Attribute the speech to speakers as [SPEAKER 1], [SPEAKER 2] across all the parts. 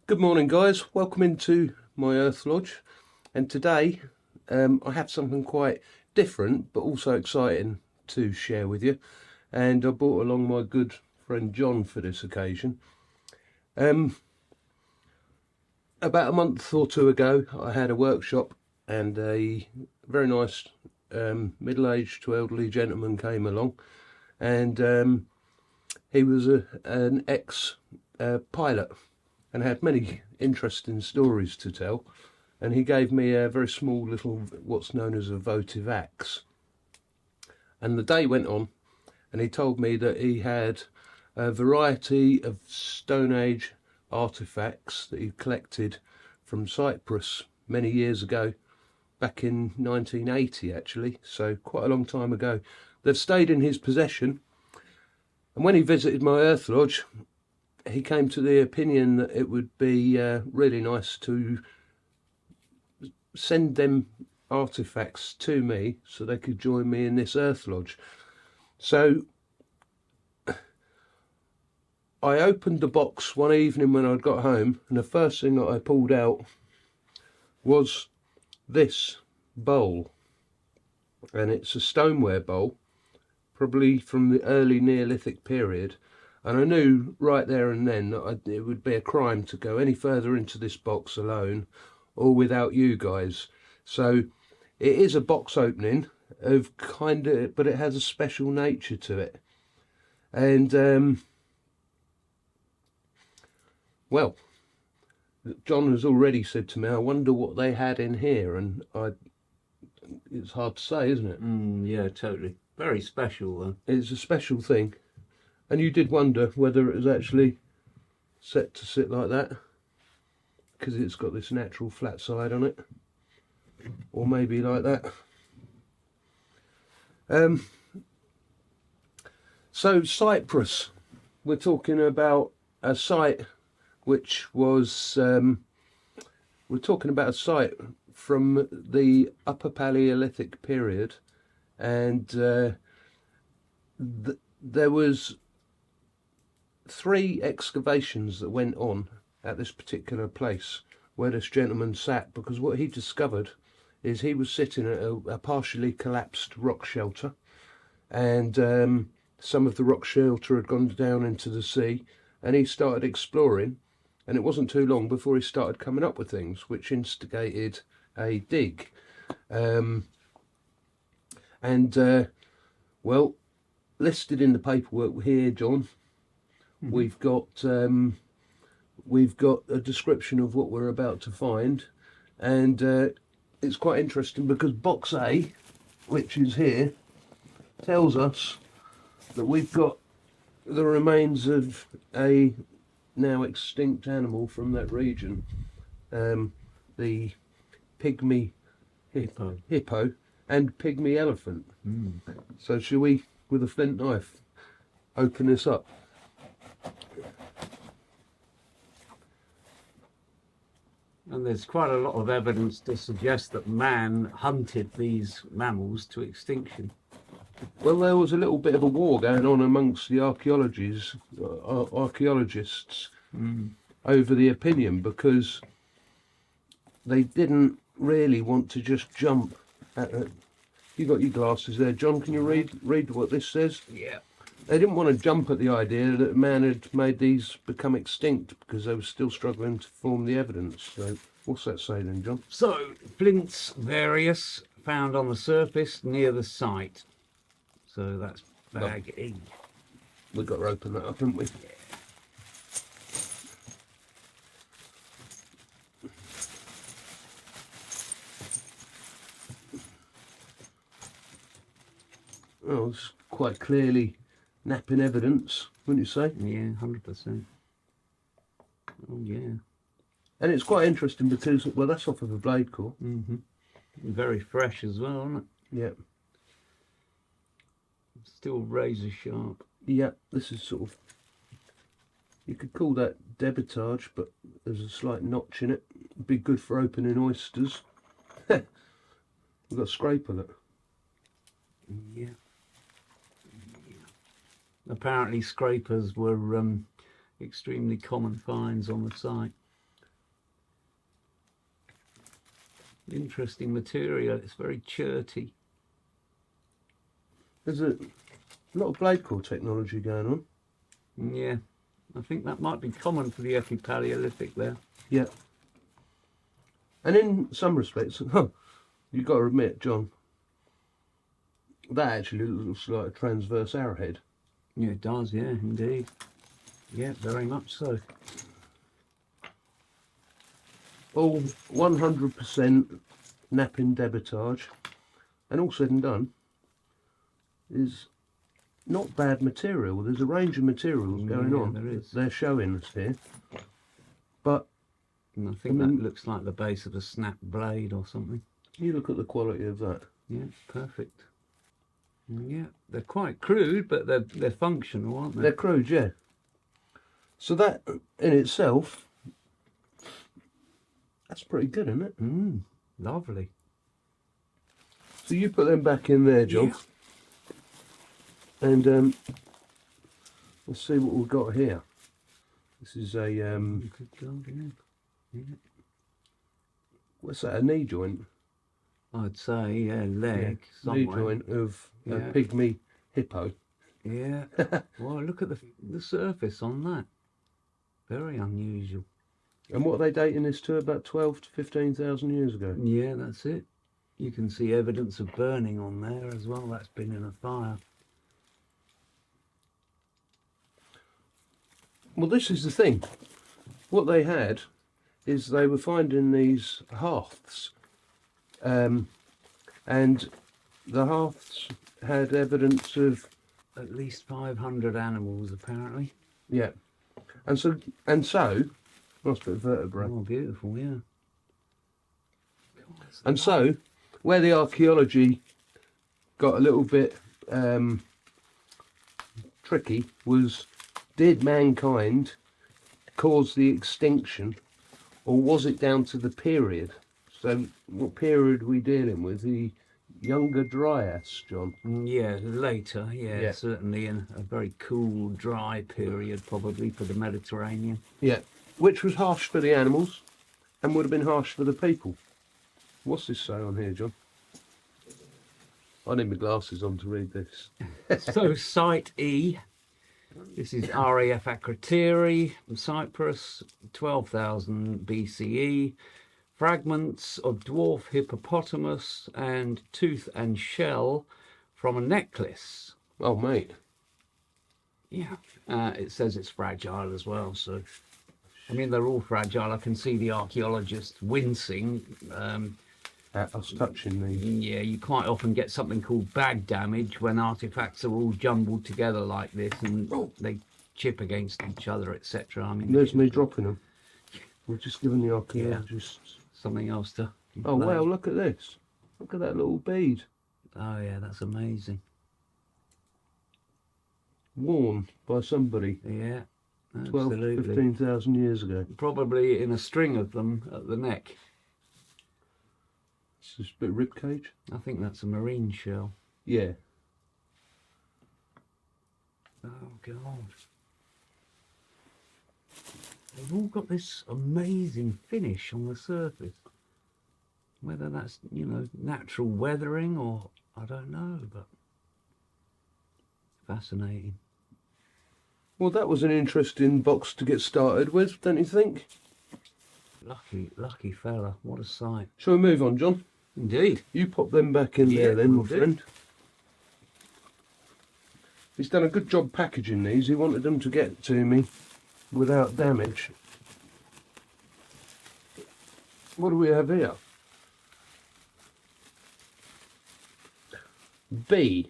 [SPEAKER 1] Good morning, guys. Welcome into my Earth Lodge. And today I have something quite different but also exciting to share with you. And I brought along my good friend John for this occasion. About a month or two ago, I had a workshop and a very nice middle-aged to elderly gentleman came along. And he was an ex-pilot. And had many interesting stories to tell, and he gave me a very small little what's known as a votive axe. And the day went on and he told me that he had a variety of Stone Age artefacts that he collected from Cyprus many years ago, back in 1980 actually, so quite a long time ago. They've stayed in his possession, and when he visited my Earth Lodge he came to the opinion that it would be really nice to send them artefacts to me so they could join me in this Earth Lodge. So I opened the box one evening when I got home, and the first thing that I pulled out was this bowl, and it's a stoneware bowl, probably from the early Neolithic period. And I knew right there and then that it would be a crime to go any further into this box alone or without you guys. So it is a box opening of but it has a special nature to it. And well, John has already said to me, I wonder what they had in here, and it's hard to say, isn't it?
[SPEAKER 2] Yeah, totally. Very special though.
[SPEAKER 1] It's a special thing. And you did wonder whether it was actually set to sit like that, because it's got this natural flat side on it, or maybe like that. So Cyprus, we're talking about a site which was, we're talking about a site from the Upper Paleolithic period, and there was 3 excavations that went on at this particular place where this gentleman sat, because what he discovered is he was sitting at a partially collapsed rock shelter, and some of the rock shelter had gone down into the sea, and he started exploring, and it wasn't too long before he started coming up with things which instigated a dig. Well, listed in the paperwork here, John, we've got a description of what we're about to find, and it's quite interesting because box A, which is here, tells us that we've got the remains of a now extinct animal from that region, the pygmy hippo and pygmy elephant. So shall we, with a flint knife, open this up?
[SPEAKER 2] And there's quite a lot of evidence to suggest that man hunted these mammals to extinction.
[SPEAKER 1] Well, there was a little bit of a war going on amongst the archaeologists over the opinion, because they didn't really want to just jump at it. You got your glasses there, John. Can you read what this says?
[SPEAKER 2] Yeah.
[SPEAKER 1] They didn't want to jump at the idea that man had made these become extinct, because they were still struggling to form the evidence. So what's that say then, John?
[SPEAKER 2] So, flints various found on the surface near the site. So that's bag E.
[SPEAKER 1] We've got to open that up, haven't we? Oh, it's quite clearly napping evidence, wouldn't you say?
[SPEAKER 2] Yeah, 100%. Oh, yeah.
[SPEAKER 1] And it's quite interesting because, well, that's off of a blade core.
[SPEAKER 2] Very fresh as well, isn't it?
[SPEAKER 1] Yeah.
[SPEAKER 2] Still razor sharp.
[SPEAKER 1] Yeah, this is sort of, you could call that debitage, but there's a slight notch in it. It'd be good for opening oysters. We've got a scrape on it.
[SPEAKER 2] Yeah. Apparently scrapers were extremely common finds on the site. Interesting material. It's very cherty.
[SPEAKER 1] There's a lot of blade core technology going on.
[SPEAKER 2] Yeah, I think that might be common for the Upper Paleolithic there.
[SPEAKER 1] Yeah. And in some respects, you've got to admit, John, that actually looks like a transverse arrowhead.
[SPEAKER 2] Yeah, it does, yeah, indeed. Yeah, very much so.
[SPEAKER 1] All 100% napping debitage, and all said and done, is not bad material. There's a range of materials going on.
[SPEAKER 2] There is.
[SPEAKER 1] They're showing us here. But
[SPEAKER 2] and I think that looks like the base of a snap blade or something.
[SPEAKER 1] You look at the quality of that.
[SPEAKER 2] Yeah, perfect. Yeah, they're quite crude, but they're functional, aren't they?
[SPEAKER 1] They're crude, yeah. So that in itself, that's pretty good, isn't it?
[SPEAKER 2] Lovely.
[SPEAKER 1] So you put them back in there, John. Yeah. And let's see what we've got here. This is a what's that? A knee joint?
[SPEAKER 2] I'd say, yeah, leg.
[SPEAKER 1] Yeah. Knee joint of a pygmy hippo.
[SPEAKER 2] Yeah. Well, look at the surface on that. Very unusual.
[SPEAKER 1] And what are they dating this to? About 12 to 15,000 years ago.
[SPEAKER 2] Yeah, that's it. You can see evidence of burning on there as well. That's been in a fire.
[SPEAKER 1] Well, this is the thing. What they had is they were finding these hearths. And the hearths had evidence of
[SPEAKER 2] at least 500 animals, apparently.
[SPEAKER 1] Yeah. And so nice bit of vertebrae.
[SPEAKER 2] Oh, beautiful, yeah.
[SPEAKER 1] And so, where the archaeology got a little bit tricky was, did mankind cause the extinction, or was it down to the period? So, what period are we dealing with? The Younger Dryas, John?
[SPEAKER 2] Yeah, later, yeah, certainly in a very cool, dry period, probably for the Mediterranean.
[SPEAKER 1] Yeah, which was harsh for the animals and would have been harsh for the people. What's this say on here, John? I need my glasses on to read this.
[SPEAKER 2] So, Site E. This is RAF Akrotiri from Cyprus, 12,000 BCE. Fragments of dwarf hippopotamus and tooth and shell from a necklace.
[SPEAKER 1] Oh, mate.
[SPEAKER 2] Yeah. It says it's fragile as well, so... I mean, they're all fragile. I can see the archaeologist wincing.
[SPEAKER 1] At us touching these.
[SPEAKER 2] Yeah, you quite often get something called bag damage when artefacts are all jumbled together like this and they chip against each other, etc. I mean,
[SPEAKER 1] there's me dropping them. We're just giving the archaeologists
[SPEAKER 2] something else to
[SPEAKER 1] Oh, wow, look at this. Look at that little bead.
[SPEAKER 2] Oh, yeah, that's amazing.
[SPEAKER 1] Worn by somebody.
[SPEAKER 2] Yeah,
[SPEAKER 1] 12, 15,000 years ago.
[SPEAKER 2] Probably in a string of them at the neck.
[SPEAKER 1] This is a bit of ribcage.
[SPEAKER 2] I think that's a marine shell.
[SPEAKER 1] Yeah.
[SPEAKER 2] Oh, God. They've all got this amazing finish on the surface. Whether that's, you know, natural weathering or I don't know, but fascinating.
[SPEAKER 1] Well, that was an interesting box to get started with, don't you think?
[SPEAKER 2] Lucky fella. What a sight.
[SPEAKER 1] Shall we move on, John?
[SPEAKER 2] Indeed.
[SPEAKER 1] You pop them back in there then, my friend. He's done a good job packaging these. He wanted them to get to me without damage. What do we have here? B.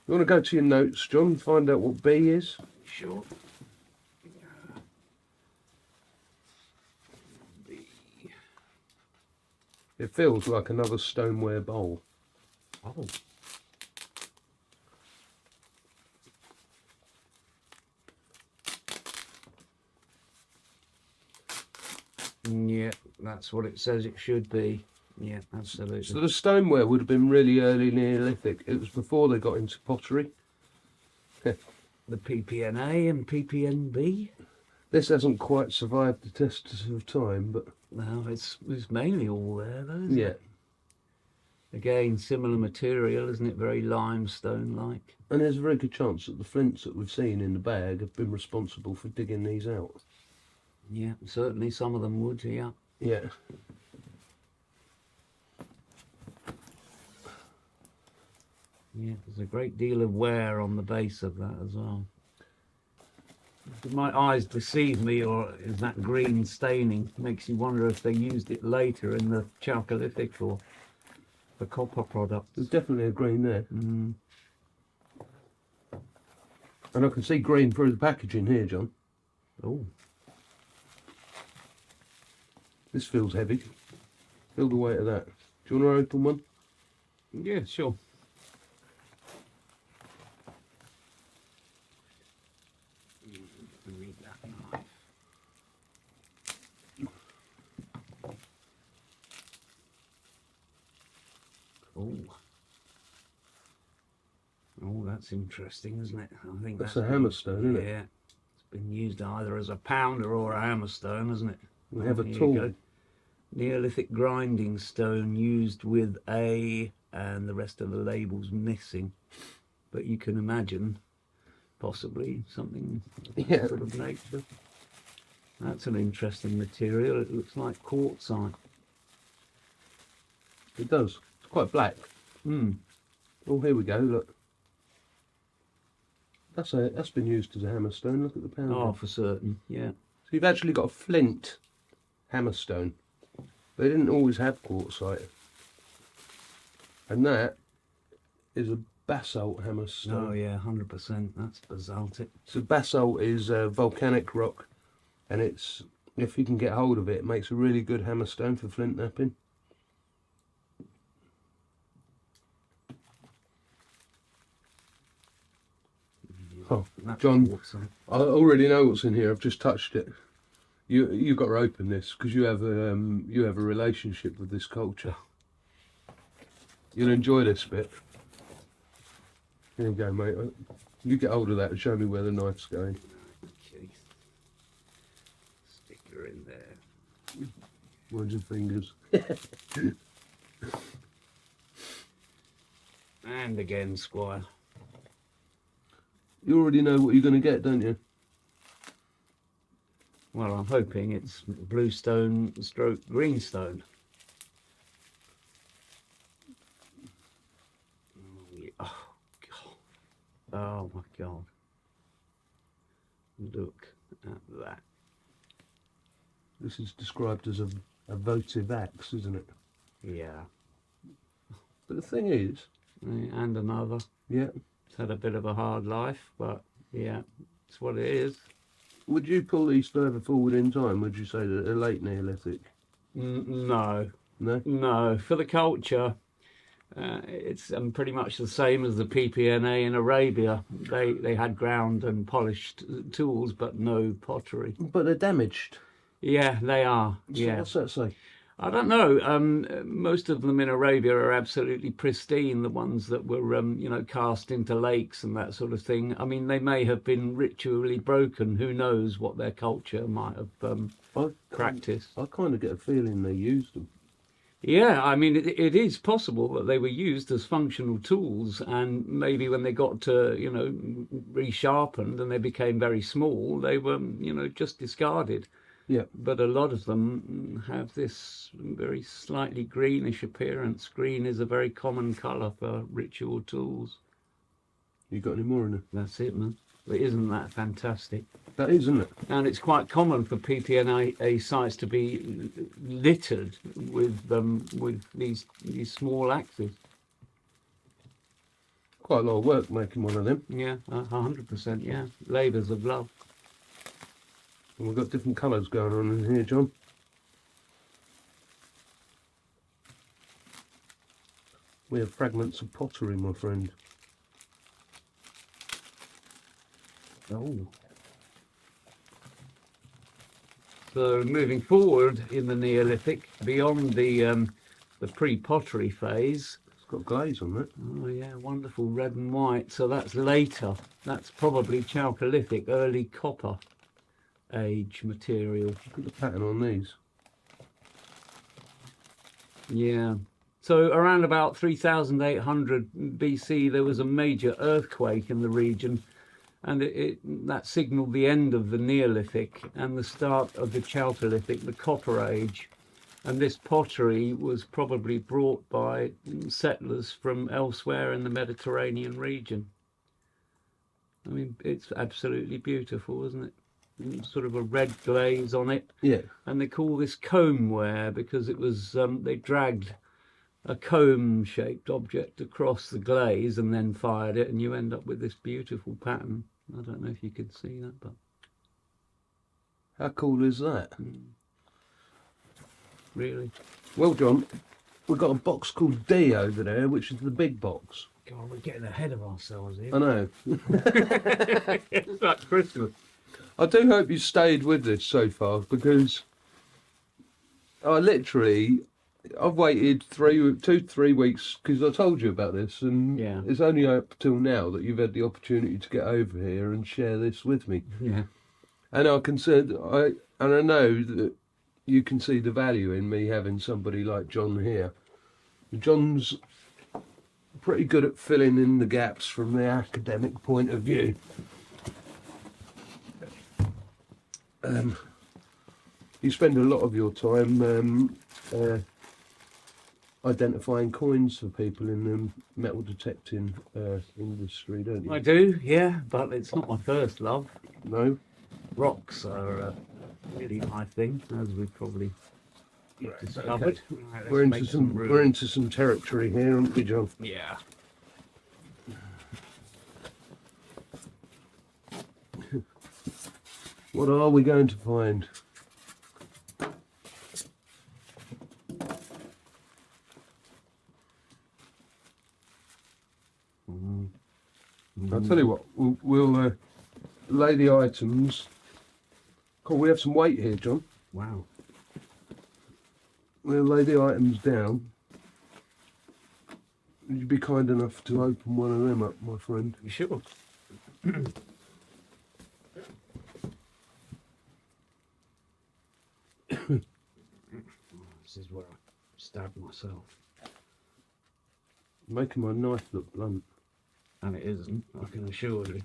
[SPEAKER 1] You want to go to your notes, John, and find out what B is?
[SPEAKER 2] Sure. B.
[SPEAKER 1] It feels like another stoneware bowl.
[SPEAKER 2] Oh. Yeah, that's what it says it should be. Yeah, absolutely.
[SPEAKER 1] So the stoneware would have been really early Neolithic. It was before they got into pottery.
[SPEAKER 2] The PPNA and PPNB.
[SPEAKER 1] This hasn't quite survived the test of time, but
[SPEAKER 2] No, it's mainly all there though, isn't
[SPEAKER 1] yeah.
[SPEAKER 2] it? Again, similar material, isn't it? Very limestone-like.
[SPEAKER 1] And there's a very good chance that the flints that we've seen in the bag have been responsible for digging these out.
[SPEAKER 2] Yeah, certainly some of them would, yeah.
[SPEAKER 1] Yeah.
[SPEAKER 2] Yeah, there's a great deal of wear on the base of that as well. If my eyes deceive me, or is that green staining? Makes you wonder if they used it later in the Chalcolithic or the copper products.
[SPEAKER 1] There's definitely a green there.
[SPEAKER 2] Mm.
[SPEAKER 1] And I can see green through the packaging here, John.
[SPEAKER 2] Oh,
[SPEAKER 1] This feels heavy. Feel the weight of that. Do you want to open one?
[SPEAKER 2] yeah, sure. Read that knife. Oh. Oh, that's interesting, isn't it? I think
[SPEAKER 1] That's a hammerstone, isn't it?
[SPEAKER 2] Yeah. It's been used either as a pounder or a hammerstone, hasn't it?
[SPEAKER 1] We have a
[SPEAKER 2] Here you
[SPEAKER 1] tool.
[SPEAKER 2] go. Neolithic grinding stone used with a, and the rest of the label's missing. But you can imagine possibly something
[SPEAKER 1] Yeah.
[SPEAKER 2] sort of nature. That's an interesting material. It looks like quartzite.
[SPEAKER 1] It does. It's quite black.
[SPEAKER 2] Hmm.
[SPEAKER 1] Oh, here we go. Look. That's been used as a hammerstone. Look at the pounder.
[SPEAKER 2] Oh, for certain. Yeah.
[SPEAKER 1] So you've actually got a flint hammerstone. They didn't always have quartzite. And that is a basalt hammerstone.
[SPEAKER 2] Oh yeah, 100%. That's basaltic.
[SPEAKER 1] So basalt is volcanic rock, and it's, if you can get hold of it, it makes a really good hammerstone for flint knapping. Oh,
[SPEAKER 2] That's
[SPEAKER 1] John,
[SPEAKER 2] quartzite.
[SPEAKER 1] I already know what's in here. I've just touched it. You've got to open this because you have a relationship with this culture. You'll enjoy this bit. Here you go, mate. You get hold of that and show me where the knife's going.
[SPEAKER 2] Okay. Sticker in there.
[SPEAKER 1] Mind your fingers.
[SPEAKER 2] And again, Squire.
[SPEAKER 1] You already know what you're going to get, don't you?
[SPEAKER 2] Well, I'm hoping it's bluestone stroke greenstone. Oh, yeah. Oh, God. Oh, my God. Look at that.
[SPEAKER 1] This is described as a votive axe, isn't it?
[SPEAKER 2] Yeah.
[SPEAKER 1] But the thing is,
[SPEAKER 2] And another.
[SPEAKER 1] yeah,
[SPEAKER 2] It's had a bit of a hard life, but yeah, it's what it is.
[SPEAKER 1] would you pull these further forward in time? Would you say that they're late Neolithic?
[SPEAKER 2] No.
[SPEAKER 1] No?
[SPEAKER 2] No, for the culture, it's pretty much the same as the PPNA in Arabia. They had ground and polished tools, but no pottery.
[SPEAKER 1] But they're damaged.
[SPEAKER 2] Yeah, they are.
[SPEAKER 1] So
[SPEAKER 2] Yeah,
[SPEAKER 1] what's that say?
[SPEAKER 2] I don't know. Most of them in Arabia are absolutely pristine. The ones that were, cast into lakes and that sort of thing. I mean, they may have been ritually broken. Who knows what their culture might have practiced?
[SPEAKER 1] I kind of get a feeling they used them.
[SPEAKER 2] Yeah, I mean, it is possible that they were used as functional tools, and maybe when they got to, resharpened and they became very small, they were, just discarded.
[SPEAKER 1] Yeah.
[SPEAKER 2] But a lot of them have this very slightly greenish appearance. Green is a very common colour for ritual tools.
[SPEAKER 1] You got any more in it?
[SPEAKER 2] That's it, man. But isn't that fantastic?
[SPEAKER 1] That is, isn't it?
[SPEAKER 2] And it's quite common for PPNA sites to be littered with these small axes.
[SPEAKER 1] Quite a lot of work making one of them.
[SPEAKER 2] Yeah, 100%. Yeah, labours of love.
[SPEAKER 1] And we've got different colours going on in here, John. We have fragments of pottery, my friend.
[SPEAKER 2] Oh. So moving forward in the Neolithic, beyond the pre-pottery phase.
[SPEAKER 1] It's got glaze on it.
[SPEAKER 2] Oh yeah, wonderful red and white. So that's later. That's probably Chalcolithic, early copper. age material.
[SPEAKER 1] Look at the pattern on these.
[SPEAKER 2] Yeah. So around about 3800 BC, there was a major earthquake in the region, and that signalled the end of the Neolithic and the start of the Chalcolithic, the Copper Age. And this pottery was probably brought by settlers from elsewhere in the Mediterranean region. I mean, it's absolutely beautiful, isn't it? Sort of a red glaze on it.
[SPEAKER 1] Yeah.
[SPEAKER 2] And they call this comb-ware because it was, they dragged a comb-shaped object across the glaze and then fired it, and you end up with this beautiful pattern. I don't know if you could see that, but...
[SPEAKER 1] How cool is that?
[SPEAKER 2] Really?
[SPEAKER 1] Well, John, we've got a box called D over there, which is the big box.
[SPEAKER 2] God, we're getting ahead of ourselves here.
[SPEAKER 1] I know.
[SPEAKER 2] It's like Christmas.
[SPEAKER 1] I do hope you stayed with this so far, because I've waited 2 to 3 weeks, because I told you about this, and
[SPEAKER 2] Yeah.
[SPEAKER 1] it's only up till now that you've had the opportunity to get over here and share this with me.
[SPEAKER 2] Yeah.
[SPEAKER 1] And I know that you can see the value in me having somebody like Jon here. Jon's pretty good at filling in the gaps from the academic point of view. You spend a lot of your time identifying coins for people in the metal detecting industry, don't you?
[SPEAKER 2] I do, yeah, but it's not my first love.
[SPEAKER 1] No?
[SPEAKER 2] Rocks are really my thing, as we've probably discovered.
[SPEAKER 1] Okay.
[SPEAKER 2] Right,
[SPEAKER 1] We're
[SPEAKER 2] let's
[SPEAKER 1] into
[SPEAKER 2] make room.
[SPEAKER 1] we're into some territory here, aren't we, Jon?
[SPEAKER 2] Yeah.
[SPEAKER 1] What are we going to find? I'll tell you what, we'll lay the items. Cool, we have some weight here, Jon.
[SPEAKER 2] Wow.
[SPEAKER 1] We'll lay the items down. Would you be kind enough to open one of them up, my friend?
[SPEAKER 2] You sure? This is where I stabbed myself.
[SPEAKER 1] Making my knife look blunt.
[SPEAKER 2] And it isn't, I can assure you.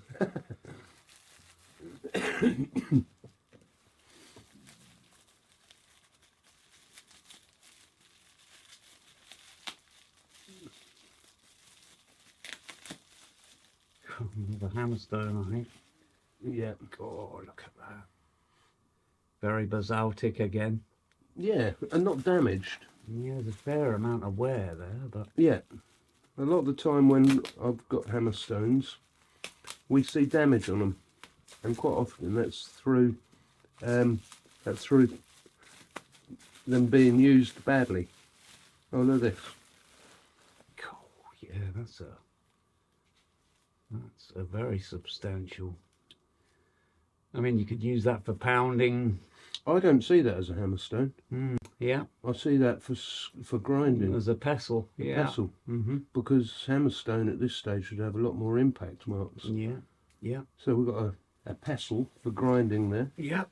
[SPEAKER 2] The hammerstone, I think.
[SPEAKER 1] Yeah.
[SPEAKER 2] God, look at that. Very basaltic again.
[SPEAKER 1] Yeah, and not damaged.
[SPEAKER 2] Yeah, there's a fair amount of wear there, but...
[SPEAKER 1] Yeah. A lot of the time when I've got hammerstones, we see damage on them. And quite often that's through them being used badly. Oh, look at this.
[SPEAKER 2] Oh, yeah, that's a very substantial... I mean, you could use that for pounding.
[SPEAKER 1] I don't see that as a hammerstone.
[SPEAKER 2] Yeah.
[SPEAKER 1] I see that for grinding.
[SPEAKER 2] As a pestle. Yeah.
[SPEAKER 1] Pestle.
[SPEAKER 2] Mm-hmm.
[SPEAKER 1] Because hammerstone at this stage should have a lot more impact marks.
[SPEAKER 2] Yeah. Yeah.
[SPEAKER 1] So we've got a pestle for grinding there.
[SPEAKER 2] Yeah.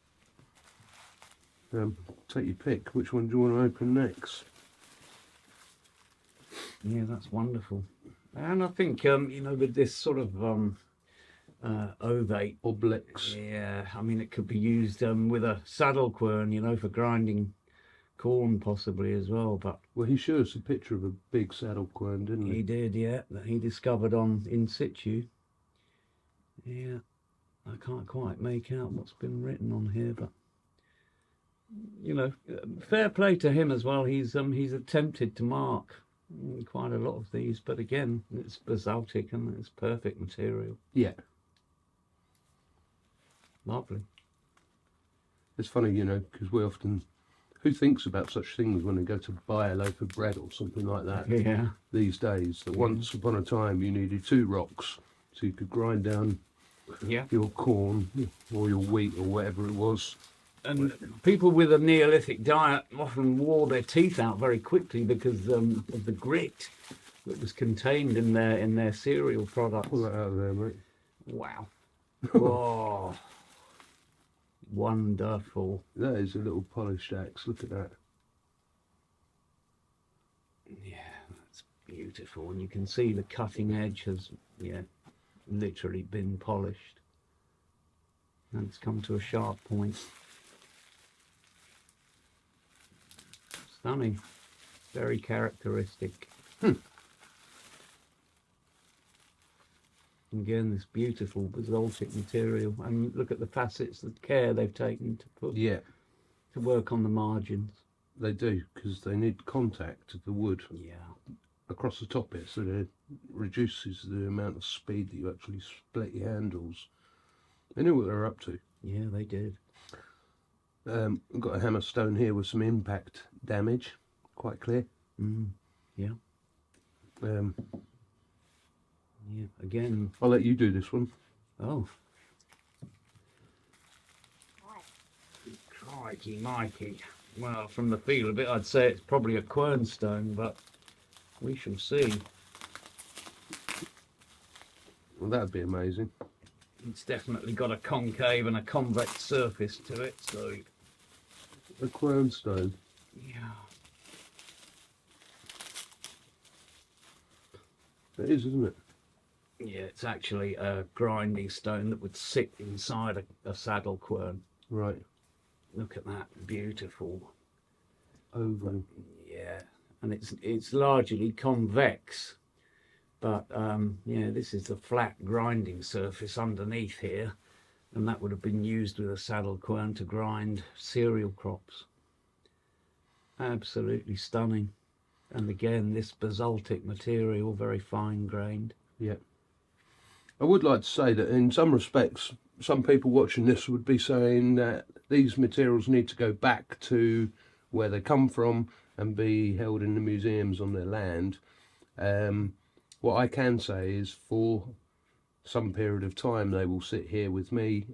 [SPEAKER 1] Take your pick. Which one do you want to open next?
[SPEAKER 2] Yeah, that's wonderful. And I think, you know, with this sort of ovate,
[SPEAKER 1] Oblix.
[SPEAKER 2] yeah, I mean, it could be used with a saddle quern, you know, for grinding corn possibly as well. But
[SPEAKER 1] Well, he showed us a picture of a big saddle quern, didn't he?
[SPEAKER 2] he did, yeah, that he discovered on in situ. Yeah, I can't quite make out what's been written on here, but you know, fair play to him as well. He's attempted to mark quite a lot of these, but again, it's basaltic and it's perfect material.
[SPEAKER 1] Yeah.
[SPEAKER 2] Lovely.
[SPEAKER 1] It's funny, you know, because we often... Who thinks about such things when they go to buy a loaf of bread or something like that
[SPEAKER 2] Yeah.
[SPEAKER 1] these days? That once upon a time you needed 2 rocks so you could grind down
[SPEAKER 2] Yeah.
[SPEAKER 1] your corn or your wheat or whatever it was.
[SPEAKER 2] And people with a Neolithic diet often wore their teeth out very quickly because of the grit that was contained in their cereal products.
[SPEAKER 1] Pull that out of there, mate.
[SPEAKER 2] Wow. Whoa. wonderful.
[SPEAKER 1] That is a little polished axe. Look at that.
[SPEAKER 2] Yeah, that's beautiful. And you can see the cutting edge has, yeah, literally been polished. And it's come to a sharp point. Stunning. Very characteristic. Again, this beautiful basaltic material, and look at the facets, the care they've taken to put to work on the margins.
[SPEAKER 1] They do, because they need contact of the wood across the top here, so it reduces the amount of speed that you actually split your handles. They knew what they were up to.
[SPEAKER 2] Yeah, they did.
[SPEAKER 1] We've got a hammerstone here with some impact damage, quite clear.
[SPEAKER 2] Yeah. Yeah, again.
[SPEAKER 1] I'll let you do this one.
[SPEAKER 2] Oh. Crikey, Mikey. Well, from the feel of it, I'd say it's probably a quernstone, but we shall see.
[SPEAKER 1] Well, that'd be amazing.
[SPEAKER 2] It's definitely got a concave and a convex surface to it, so...
[SPEAKER 1] A quernstone.
[SPEAKER 2] Yeah.
[SPEAKER 1] It is, isn't it?
[SPEAKER 2] Yeah, it's actually a grinding stone that would sit inside a saddle quern.
[SPEAKER 1] Right.
[SPEAKER 2] Look at that, beautiful.
[SPEAKER 1] Oval.
[SPEAKER 2] Yeah, and it's largely convex, but yeah, this is the flat grinding surface underneath here, and that would have been used with a saddle quern to grind cereal crops. Absolutely stunning. And again, this basaltic material, very fine grained.
[SPEAKER 1] Yeah. I would like to say that in some respects, some people watching this would be saying that these materials need to go back to where they come from and be held in the museums on their land. What I can say is for some period of time they will sit here with me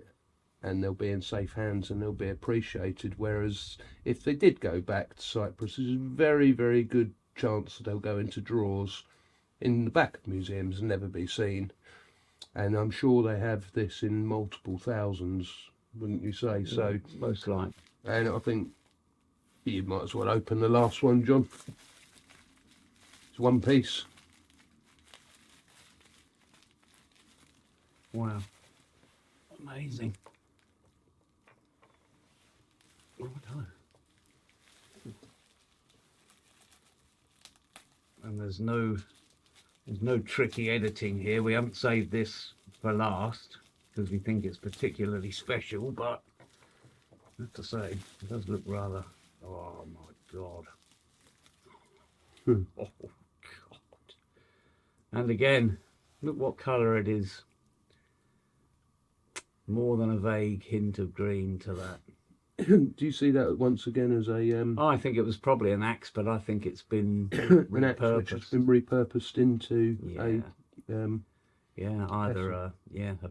[SPEAKER 1] and they'll be in safe hands and they'll be appreciated, whereas if they did go back to Cyprus, there's a very, very good chance that they'll go into drawers in the back of museums and never be seen. And I'm sure they have this in multiple thousands, wouldn't you say? So
[SPEAKER 2] most likely.
[SPEAKER 1] And I think you might as well open the last one, John. It's one piece.
[SPEAKER 2] Wow. Amazing. Righto. And there's no tricky editing here. We haven't saved this for last because we think it's particularly special, but I have to say, it does look rather... Oh my God. Oh God. And again, look what colour it is. More than a vague hint of green to that.
[SPEAKER 1] Do you see that once again as a...
[SPEAKER 2] Oh, I think it was probably an axe, but I think it's been
[SPEAKER 1] an axe which has been repurposed into
[SPEAKER 2] yeah, either a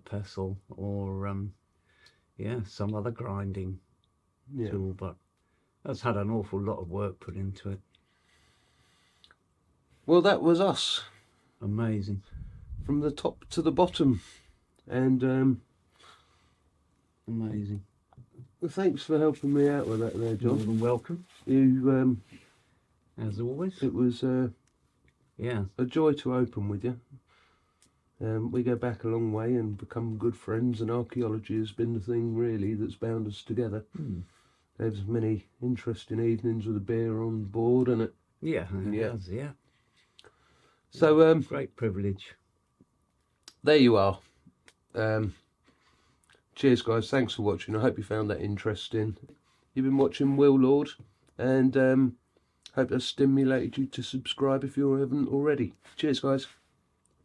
[SPEAKER 2] pestle or some other grinding tool, but that's had an awful lot of work put into it.
[SPEAKER 1] Well, that was us.
[SPEAKER 2] Amazing.
[SPEAKER 1] From the top to the bottom. And
[SPEAKER 2] amazing.
[SPEAKER 1] Well, thanks for helping me out with that there, John.
[SPEAKER 2] You're welcome.
[SPEAKER 1] You
[SPEAKER 2] as always.
[SPEAKER 1] It was a joy to open with you. We go back a long way and become good friends, and archaeology has been the thing really that's bound us together. There's many interesting evenings with a beer on board, and it.
[SPEAKER 2] Yeah, it has, yeah.
[SPEAKER 1] So
[SPEAKER 2] great privilege.
[SPEAKER 1] There you are. Cheers, guys. Thanks for watching. I hope you found that interesting. You've been watching Will Lord, and hope that stimulated you to subscribe if you haven't already. Cheers, guys.